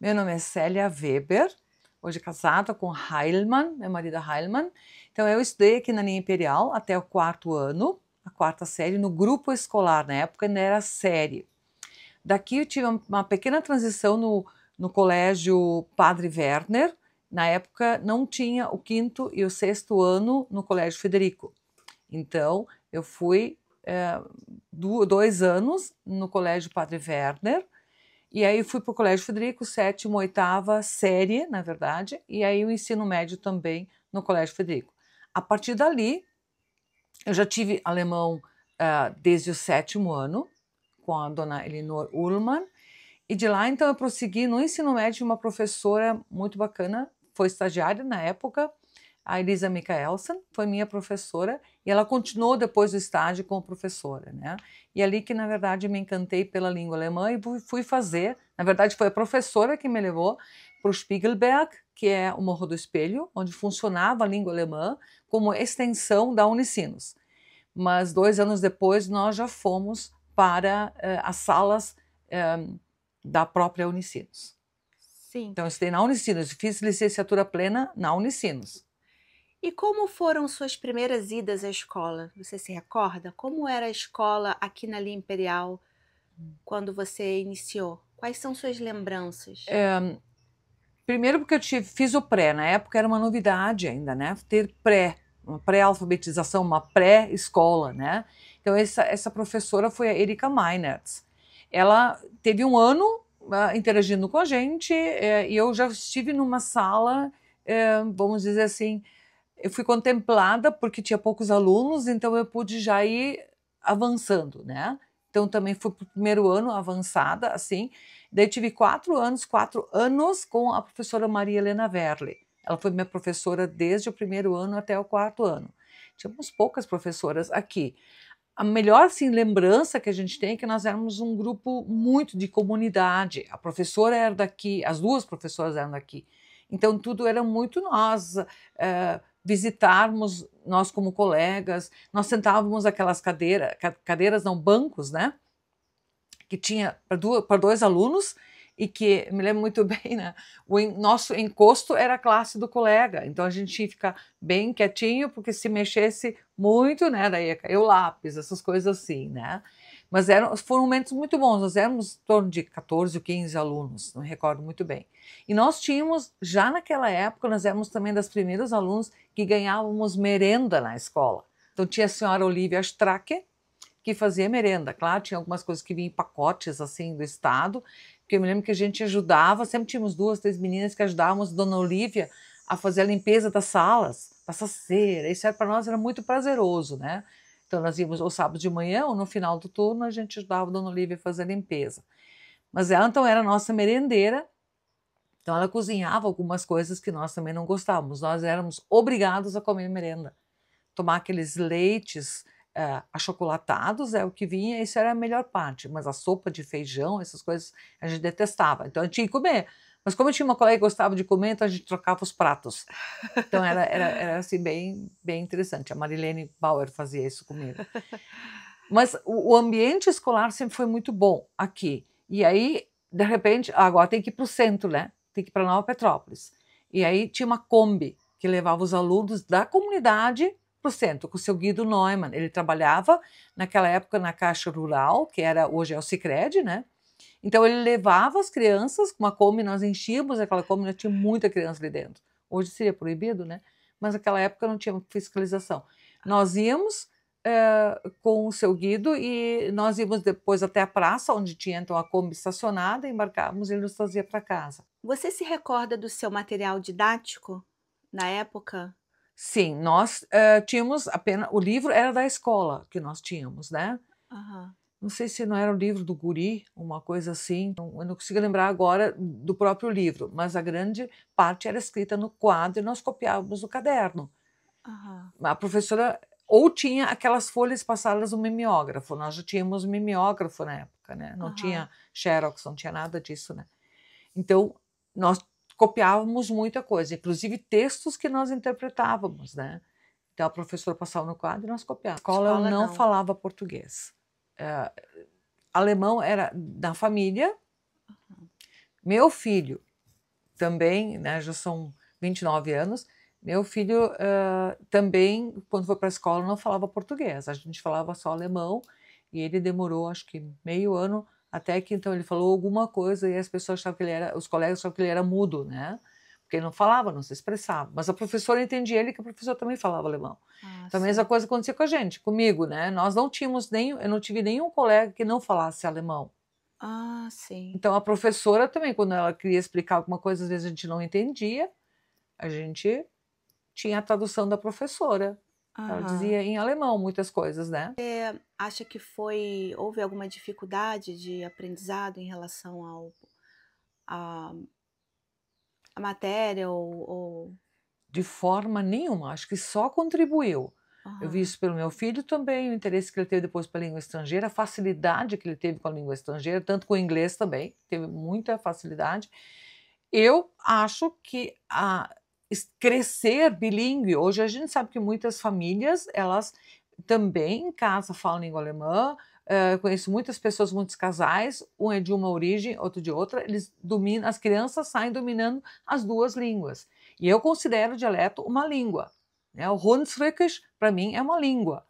Meu nome é Célia Weber, hoje casada com Heilmann, meu marido é Heilmann. Então eu estudei aqui na linha Imperial até o 4º ano, a 4ª série, no grupo escolar, na época ainda era série. Daqui eu tive uma pequena transição no colégio Padre Werner. Na época não tinha o 5º e o 6º ano no colégio Federico. Então eu fui 2 anos no colégio Padre Werner, e aí fui para o colégio Federico, 7ª, 8ª série, na verdade, e aí o ensino médio também no colégio Federico. A partir dali, eu já tive alemão desde o 7º ano, com a dona Elinor Ullmann, e de lá, então, eu prossegui no ensino médio de uma professora muito bacana, foi estagiária na época, a Elisa Michaelsen, foi minha professora, e ela continuou depois do estágio como professora, né? E ali que, na verdade, me encantei pela língua alemã e fui fazer, na verdade, foi a professora que me levou para o Spiegelberg, que é o Morro do Espelho, onde funcionava a língua alemã como extensão da Unicinos. Mas 2 anos depois, nós já fomos para as salas da própria Unicinos. Sim. Então, eu estudei na Unicinos, fiz licenciatura plena na Unicinos. E como foram suas primeiras idas à escola? Você se recorda? Como era a escola aqui na linha Imperial quando você iniciou? Quais são suas lembranças? Primeiro porque fiz o pré, na época era uma novidade ainda, né? Ter pré, uma pré-alfabetização, uma pré-escola, né? Então essa professora foi a Erika Meinertz. Ela teve um ano interagindo com a gente e eu já estive numa sala, vamos dizer assim, eu fui contemplada porque tinha poucos alunos, então eu pude já ir avançando, né? Então também fui para o 1º ano avançada, assim. Daí tive 4 anos com a professora Maria Helena Werle. Ela foi minha professora desde o 1º ano até o 4º ano. Tínhamos poucas professoras aqui. A melhor assim, lembrança que a gente tem é que nós éramos um grupo muito de comunidade. A professora era daqui, as 2 professoras eram daqui. Então tudo era muito nós visitarmos, nós como colegas, nós sentávamos aquelas cadeiras não, bancos, né? Que tinha para 2 alunos e que, me lembro muito bem, né? Nosso encosto era a classe do colega, então a gente tinha que ficar bem quietinho, porque se mexesse muito, né, daí ia cair o lápis, essas coisas assim, né? Mas foram momentos muito bons, nós éramos em torno de 14 ou 15 alunos, não me recordo muito bem. E nós tínhamos, já naquela época, nós éramos também das primeiros alunos que ganhávamos merenda na escola. Então tinha a senhora Olivia Stracke, que fazia merenda. Claro, tinha algumas coisas que vinham em pacotes assim do estado, porque eu me lembro que a gente ajudava, sempre tínhamos 2, 3 meninas que ajudávamos a dona Olívia a fazer a limpeza das salas, passar cera. Isso para nós era muito prazeroso, né? Então nós íamos ou sábado de manhã ou no final do turno a gente ajudava a dona Olívia a fazer a limpeza. Mas ela então era a nossa merendeira, então ela cozinhava algumas coisas que nós também não gostávamos. Nós éramos obrigados a comer merenda, tomar aqueles leites achocolatados é o que vinha, isso era a melhor parte, mas a sopa de feijão, essas coisas a gente detestava, então a gente tinha que comer. Mas como eu tinha uma colega que gostava de comer, então a gente trocava os pratos. Então era assim bem interessante. A Marilene Bauer fazia isso comigo. Mas o ambiente escolar sempre foi muito bom aqui. E aí, de repente, agora tem que ir para o centro, né? Tem que ir para Nova Petrópolis. E aí tinha uma Kombi que levava os alunos da comunidade para o centro, com o seu Guido Neumann. Ele trabalhava naquela época na Caixa Rural, que hoje é o Sicredi, né? Então ele levava as crianças com uma Kombi, nós enchíamos aquela Kombi, tinha muita criança ali dentro. Hoje seria proibido, né? Mas naquela época não tinha fiscalização. Nós íamos com o seu Guido e nós íamos depois até a praça, onde tinha então a Kombi estacionada, embarcávamos e ele nos trazia para casa. Você se recorda do seu material didático na época? Sim, nós tínhamos apenas. O livro era da escola que nós tínhamos, né? Aham. Não sei se não era o livro do Guri, uma coisa assim. Eu não consigo lembrar agora do próprio livro, mas a grande parte era escrita no quadro e nós copiávamos o caderno. Aham. A professora ou tinha aquelas folhas passadas no mimeógrafo, nós já tínhamos mimeógrafo na época, né? Não Aham. tinha Xerox, não tinha nada disso, né? Então, nós copiávamos muita coisa, inclusive textos que nós interpretávamos, né? Então, a professora passava no quadro e nós copiávamos. Na escola eu Escola não não. falava português. Alemão era da família, Meu filho também, né, já são 29 anos, meu filho também, quando foi para a escola, não falava português, a gente falava só alemão, e ele demorou, acho que meio ano, até que então ele falou alguma coisa e as pessoas achavam que ele era, os colegas achavam que ele era mudo, né? Porque ele não falava, não se expressava. Mas a professora entendia ele, que a professora também falava alemão. Então a mesma coisa acontecia com a gente, comigo, né? Nós não tínhamos eu não tive nenhum colega que não falasse alemão. Ah, sim. Então a professora também, quando ela queria explicar alguma coisa, às vezes a gente não entendia, a gente tinha a tradução da professora. Ela dizia em alemão muitas coisas, né? Acha que houve alguma dificuldade de aprendizado em relação à matéria ou... De forma nenhuma, acho que só contribuiu. Eu vi isso pelo meu filho também, o interesse que ele teve depois pela língua estrangeira, a facilidade que ele teve com a língua estrangeira, tanto com o inglês também, teve muita facilidade. Eu acho que crescer bilíngue, hoje a gente sabe que muitas famílias, elas também em casa falam língua alemã, conheço muitas pessoas, muitos casais, um é de uma origem, outro de outra, eles dominam, as crianças saem dominando as duas línguas. E eu considero o dialeto uma língua, né? O Hunsrückisch, para mim, é uma língua,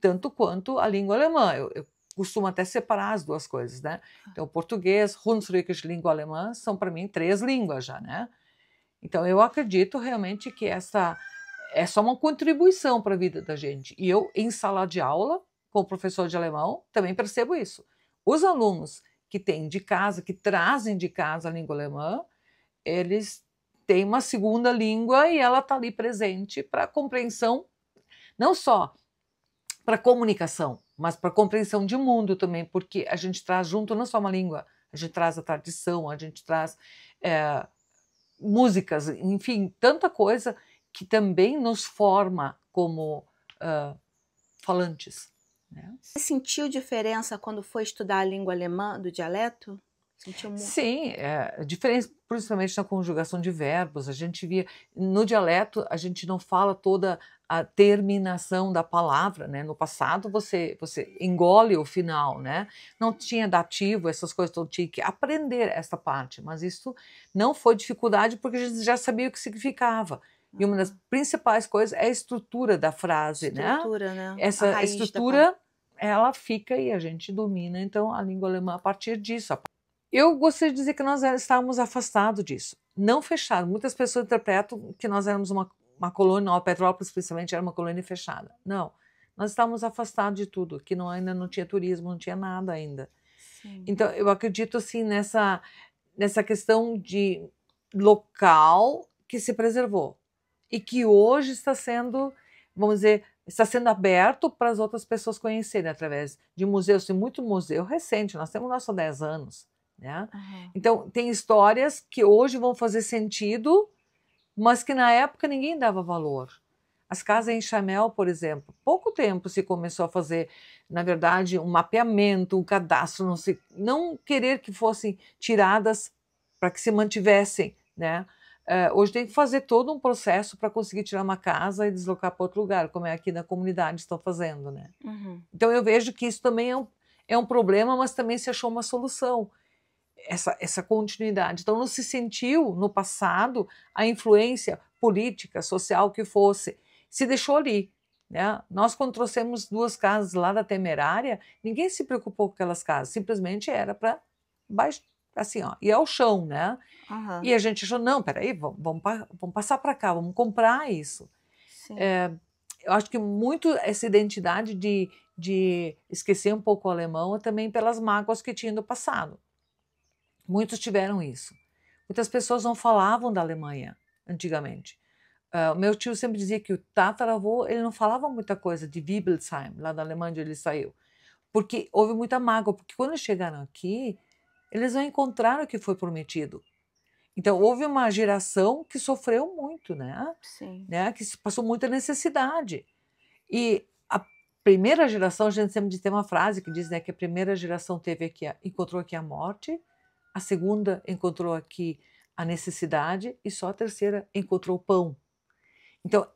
tanto quanto a língua alemã. Eu costumo até separar as duas coisas, né? Então, português, Hunsrückisch, língua alemã, são para mim 3 línguas já, né? Então, eu acredito realmente que essa é só uma contribuição para a vida da gente. E eu, em sala de aula, como professor de alemão, também percebo isso. Os alunos que têm de casa, que trazem de casa a língua alemã, eles têm uma segunda língua e ela está ali presente para compreensão, não só para comunicação, mas para compreensão de mundo também, porque a gente traz junto não só uma língua, a gente traz a tradição, a gente traz músicas, enfim, tanta coisa que também nos forma como falantes. Né? Você sentiu diferença quando foi estudar a língua alemã do dialeto? Sim, diferença, principalmente na conjugação de verbos. A gente via no dialeto, a gente não fala toda a terminação da palavra, né? No passado você engole o final, né? Não tinha dativo, essas coisas, então tinha que aprender essa parte, mas isso não foi dificuldade porque a gente já sabia o que significava. E uma das principais coisas é a estrutura da frase, né? Essa estrutura, ela fica e a gente domina, então, a língua alemã a partir disso. Eu gostaria de dizer que nós estávamos afastados disso, não fechado. Muitas pessoas interpretam que nós éramos uma colônia, Petrópolis principalmente era uma colônia fechada. Não, nós estávamos afastados de tudo, que ainda não tinha turismo, não tinha nada ainda. Sim. Então, eu acredito assim nessa questão de local que se preservou e que hoje está sendo, vamos dizer, está sendo aberto para as outras pessoas conhecerem através de museus. Tem muito museu recente, nós temos nosso 10 anos. Né? Então, tem histórias que hoje vão fazer sentido, mas que na época ninguém dava valor. As casas em Chamel, por exemplo, pouco tempo se começou a fazer, na verdade, um mapeamento, um cadastro, não querer que fossem tiradas para que se mantivessem. Né? Hoje tem que fazer todo um processo para conseguir tirar uma casa e deslocar para outro lugar, como é aqui na comunidade estão fazendo. Né? Então, eu vejo que isso também é um problema, mas também se achou uma solução. Essa continuidade. Então, não se sentiu no passado a influência política, social que fosse. Se deixou ali. Né? Nós, quando trouxemos 2 casas lá da Temerária, ninguém se preocupou com aquelas casas, simplesmente era para baixo, assim, ó, ir ao chão. Né? E a gente achou, não, peraí, vamos passar para cá, vamos comprar isso. Eu acho que muito essa identidade de esquecer um pouco o alemão é também pelas mágoas que tinha do passado. Muitos tiveram isso. Muitas pessoas não falavam da Alemanha antigamente. Meu tio sempre dizia que o tataravô, ele não falava muita coisa de Wibbelsheim, lá da Alemanha onde ele saiu, porque houve muita mágoa, porque quando eles chegaram aqui, eles não encontraram o que foi prometido. Então, houve uma geração que sofreu muito, né? Sim. Né? Que passou muita necessidade. E a primeira geração, a gente sempre tem uma frase que diz, né, que a primeira geração encontrou aqui a morte, a segunda encontrou aqui a necessidade e só a terceira encontrou o pão. Então,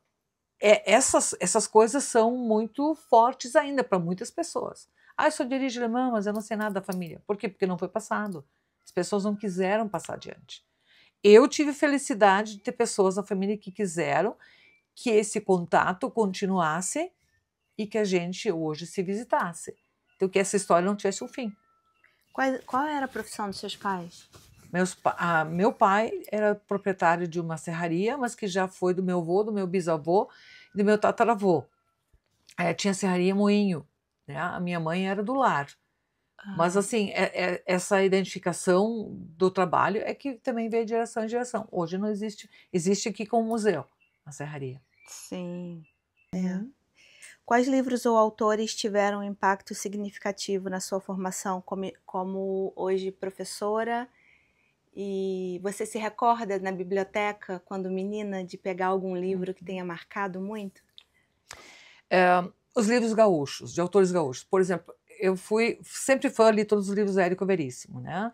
essas coisas são muito fortes ainda para muitas pessoas. Eu sou de origem alemã, mas eu não sei nada da família. Por quê? Porque não foi passado. As pessoas não quiseram passar adiante. Eu tive felicidade de ter pessoas na família que quiseram que esse contato continuasse e que a gente hoje se visitasse. Então, que essa história não tivesse um fim. Qual era a profissão dos seus pais? Meu pai era proprietário de uma serraria, mas que já foi do meu avô, do meu bisavô e do meu tataravô. Tinha serraria Moinho, né? A minha mãe era do lar. Mas, assim, essa identificação do trabalho é que também veio de geração em geração. Hoje não existe. Existe aqui como museu, a serraria. Sim. Quais livros ou autores tiveram um impacto significativo na sua formação como hoje professora? E você se recorda na biblioteca, quando menina, de pegar algum livro que tenha marcado muito? Os livros gaúchos, de autores gaúchos. Por exemplo, eu fui sempre fã, li todos os livros do Érico Veríssimo, né?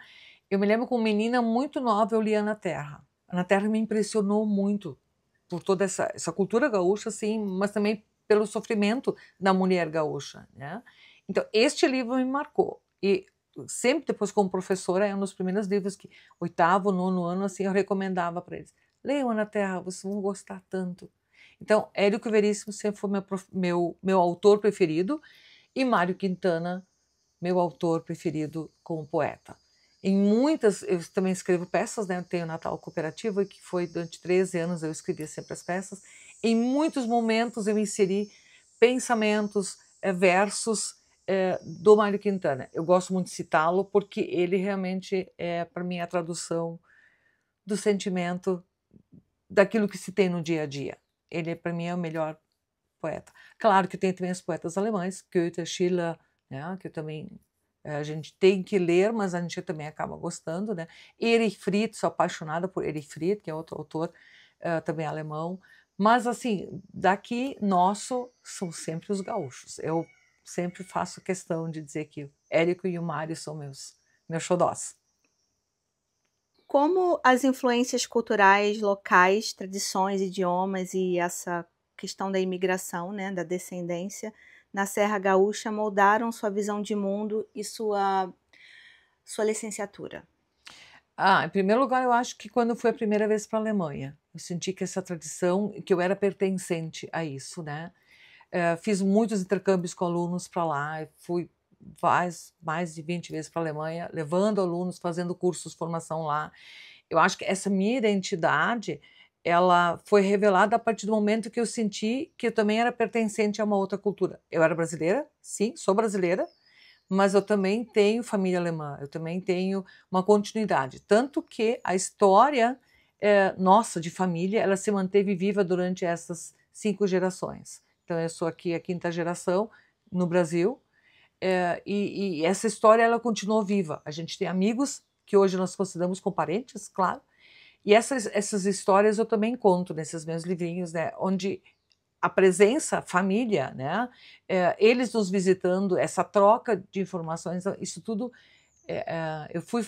Eu me lembro, como menina muito nova, eu li Ana Terra. Ana Terra me impressionou muito por toda essa cultura gaúcha, assim, mas também pelo sofrimento da mulher gaúcha, né? Então, este livro me marcou. E sempre depois, como professora, é um dos primeiros livros que, 8º, 9º ano, assim, eu recomendava para eles. Leiam Ana Terra, vocês vão gostar tanto. Então, Érico Veríssimo sempre foi meu autor preferido, e Mário Quintana, meu autor preferido como poeta. Em muitas, eu também escrevo peças, né? Eu tenho Natal Cooperativo, que foi durante 13 anos, eu escrevia sempre as peças. Em muitos momentos eu inseri pensamentos, versos do Mário Quintana. Eu gosto muito de citá-lo, porque ele realmente é, para mim, a tradução do sentimento daquilo que se tem no dia a dia. Ele, para mim, é o melhor poeta. Claro que tem também os poetas alemães, Goethe, Schiller, né, que também a gente tem que ler, mas a gente também acaba gostando, né? Erich Fried, sou apaixonada por Erich Fried, que é outro autor também alemão. Mas, assim, daqui, nosso, são sempre os gaúchos. Eu sempre faço questão de dizer que o Érico e o Mário são meus xodós. Como as influências culturais locais, tradições, idiomas e essa questão da imigração, né, da descendência, na Serra Gaúcha moldaram sua visão de mundo e sua licenciatura? Em primeiro lugar, eu acho que quando eu fui a primeira vez para a Alemanha, eu senti que essa tradição, que eu era pertencente a isso, né? Fiz muitos intercâmbios com alunos para lá, fui mais de 20 vezes para a Alemanha, levando alunos, fazendo cursos, formação lá. Eu acho que essa minha identidade, ela foi revelada a partir do momento que eu senti que eu também era pertencente a uma outra cultura. Eu era brasileira, sim, sou brasileira, mas eu também tenho família alemã, eu também tenho uma continuidade. Tanto que a história nossa de família, ela se manteve viva durante essas 5 gerações. Então, eu sou aqui a 5ª geração no Brasil, e essa história ela continuou viva. A gente tem amigos que hoje nós consideramos como parentes, claro, e essas histórias eu também conto nesses meus livrinhos, né, onde a presença, família, né, eles nos visitando, essa troca de informações, isso tudo, eu fui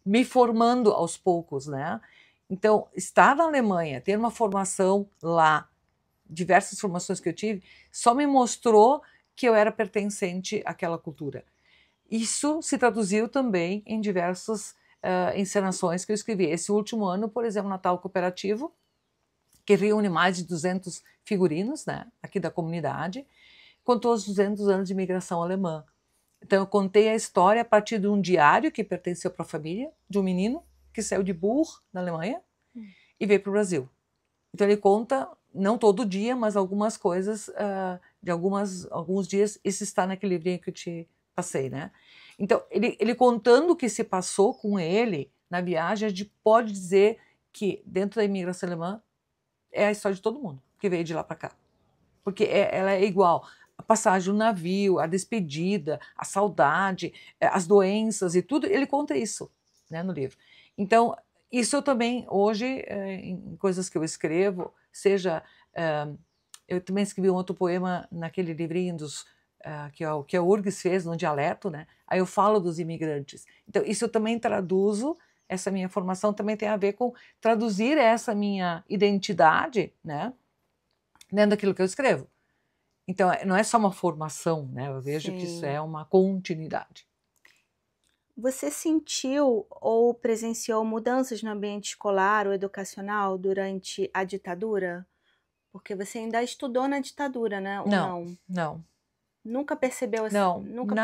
me formando aos poucos, né? Então, estar na Alemanha, ter uma formação lá, diversas formações que eu tive, só me mostrou que eu era pertencente àquela cultura. Isso se traduziu também em diversas encenações que eu escrevi. Esse último ano, por exemplo, Natal Cooperativo, que reúne mais de 200 figurinos, né, aqui da comunidade, contou os 200 anos de imigração alemã. Então, eu contei a história a partir de um diário que pertenceu para a família, de um menino que saiu de Buch, na Alemanha, e veio para o Brasil. Então, ele conta, não todo dia, mas algumas coisas de alguns dias. Isso está naquele livrinho que eu te passei, né? Então, ele contando o que se passou com ele na viagem, a gente pode dizer que, dentro da imigração alemã, é a história de todo mundo que veio de lá para cá. Porque ela é igual. A passagem do navio, a despedida, a saudade, as doenças e tudo, ele conta isso, né, no livro. Então, isso eu também, hoje, em coisas que eu escrevo, seja... eu também escrevi um outro poema naquele livrinho que a URGS fez, no dialeto, né? Aí eu falo dos imigrantes. Então, isso eu também traduzo. Essa minha formação também tem a ver com traduzir essa minha identidade, né, dentro daquilo que eu escrevo. Então, não é só uma formação, né? Eu vejo que isso é uma continuidade. Você sentiu ou presenciou mudanças no ambiente escolar ou educacional durante a ditadura? Porque você ainda estudou na ditadura, né, ou Não, não? não, Nunca percebeu assim, não, nunca.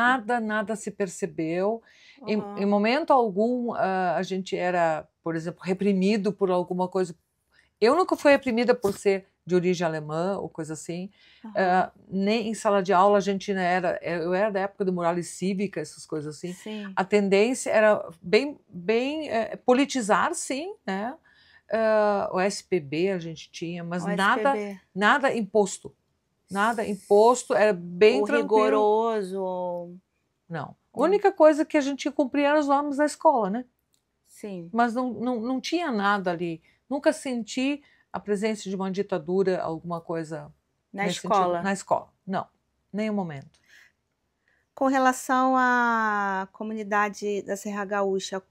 nada se percebeu. Em Aham, momento algum, a gente era, por exemplo, reprimido por alguma coisa. Eu nunca fui reprimida por ser de origem alemã ou coisa assim. aham. Nem em sala de aula a gente não era. Eu era da época do moral e cívica, essas coisas assim. Sim. A tendência era bem politizar, sim, né? O SPB a gente tinha, mas O nada, SPB. nada imposto. Nada imposto, era bem Ou tranquilo. rigoroso, ou... Não. A Hum, única coisa que a gente cumpria eram os normas da escola, né? sim. Mas não tinha nada ali. Nunca senti a presença de uma ditadura, alguma coisa Na nesse sentido, escola. na escola. Não, nenhum momento. Com relação à comunidade da Serra Gaúcha,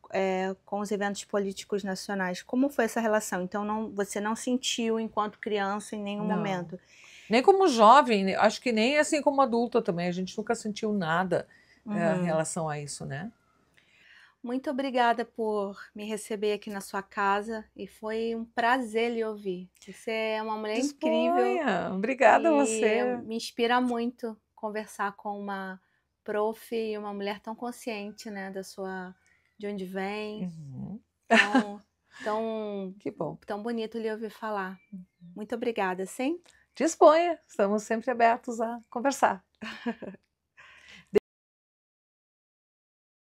com os eventos políticos nacionais, como foi essa relação? Então você não sentiu enquanto criança em nenhum Não. momento? Nem como jovem, acho que nem assim como adulta também. A gente nunca sentiu nada em Uhum. relação a isso, né? Muito obrigada por me receber aqui na sua casa e foi um prazer lhe ouvir. Você é uma mulher incrível Disponha. Obrigada a e você. me inspira muito conversar com uma prof e uma mulher tão consciente, né, de onde vem. Uhum. Tão, tão, Que bom. tão bonito lhe ouvir falar. Muito obrigada, sim? Disponha. Estamos sempre abertos a conversar.